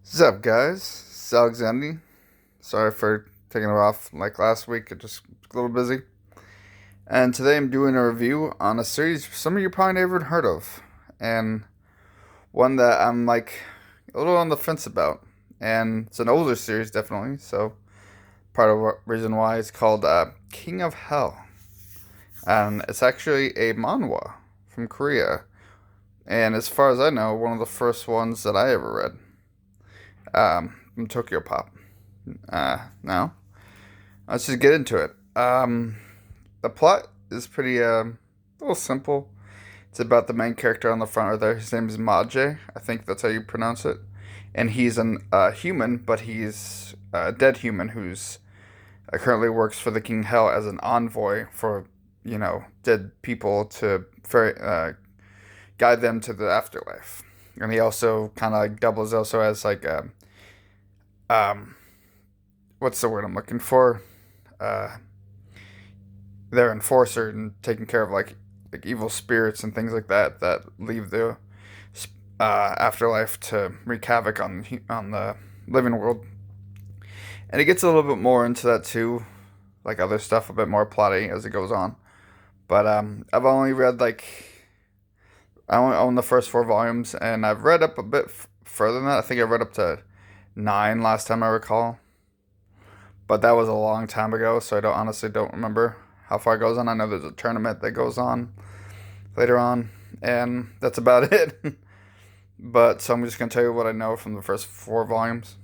What's up, guys? It's Alexander. Sorry for taking it off like last week. It just was a little busy. And today I'm doing a review on a series some of you probably never heard of. And one that I'm like a little on the fence about. And it's an older series, definitely. So part of the reason why it's called King of Hell. And it's actually a manhwa from Korea. And as far as I know, one of the first ones that I ever read. From Tokyopop. Now, let's just get into it. The plot is pretty, a little simple. It's about the main character on the front right there. His name is Maje. I think that's how you pronounce it. And he's an human, but he's a dead human who's currently works for the King Hell as an envoy for, dead people to guide them to the afterlife. And he also kind of like doubles also as like a, um, what's the word I'm looking for? Uh, their enforcer and taking care of like evil spirits and things like that that leave the afterlife to wreak havoc on the living world. And it gets a little bit more into that too, like other stuff, a bit more plotty as it goes on. But I've only read I only own the first four volumes, and I've read up a bit further than that. I think I read up to 9 last time I recall. But that was a long time ago, so I honestly don't remember how far it goes on. I know there's a tournament that goes on later on, and that's about it. But so I'm just gonna tell you what I know from the first four volumes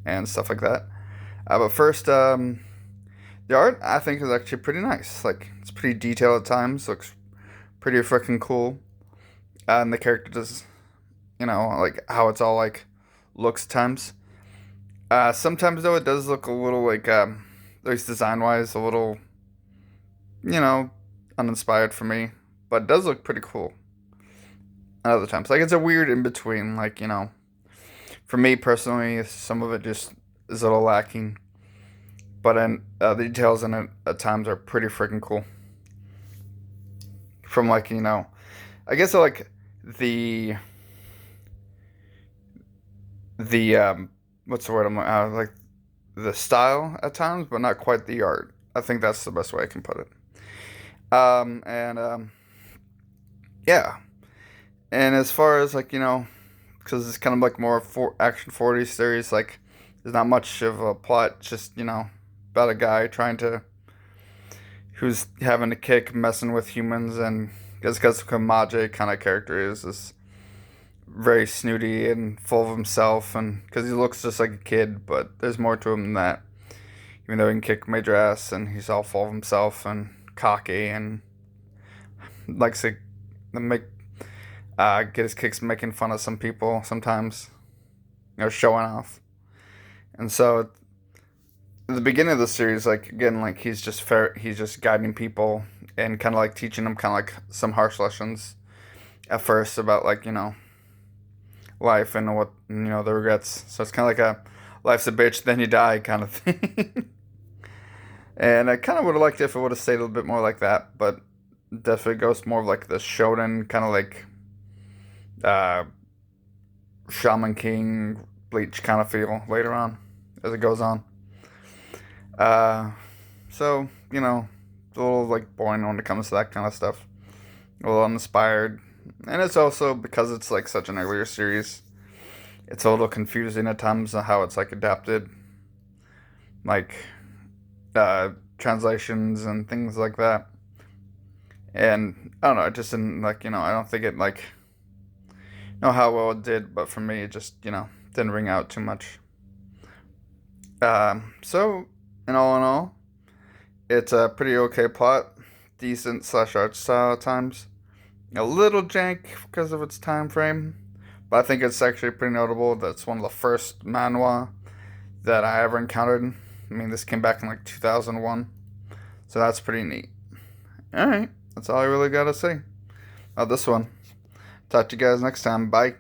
and stuff like that. But first, the art I think is actually pretty nice. Like it's pretty detailed at times. Looks pretty freaking cool, and the character does, like how it's all like looks at times. Sometimes though it does look a little like, at least design wise, a little, you know, uninspired for me. But it does look pretty cool. At other times, like it's a weird in between. Like for me personally, some of it just is a little lacking. But the details in it at times are pretty freaking cool. From like I guess I like the what's the word like the style at times, but not quite the art. I think that's the best way I can put it. And Yeah. And as far as like because it's kind of like more for action 40 series, like there's not much of a plot. Just about a guy trying to who's having a kick messing with humans, and because Kamaje kind of character is this very snooty and full of himself, and because he looks just like a kid, but there's more to him than that. Even though he can kick major ass, and he's all full of himself and cocky, and likes to make get his kicks making fun of some people sometimes, showing off. And so at the beginning of the series, like again, like he's just guiding people and kind of like teaching them kind of like some harsh lessons at first about like life and what the regrets. So it's kind of like a life's a bitch, then you die kind of thing. And I kind of would have liked it if it would have stayed a little bit more like that, but definitely goes more of like the shonen kind of like uh, Shaman King Bleach kind of feel later on as it goes on. Uh, so it's a little like boring when it comes to that kind of stuff. A little uninspired, and it's also because it's like such an earlier series. It's a little confusing at times on how it's like adapted, like translations and things like that. And I don't know, it just didn't like I don't think it like know how well it did, but for me it just didn't ring out too much. So in all, it's a pretty okay plot, decent slash art style at times. A little jank because of its time frame, but I think it's actually pretty notable. That's one of the first manhwa that I ever encountered. I mean, this came back in like 2001, so that's pretty neat. All right, that's all I really gotta say about this one. Talk to you guys next time. Bye.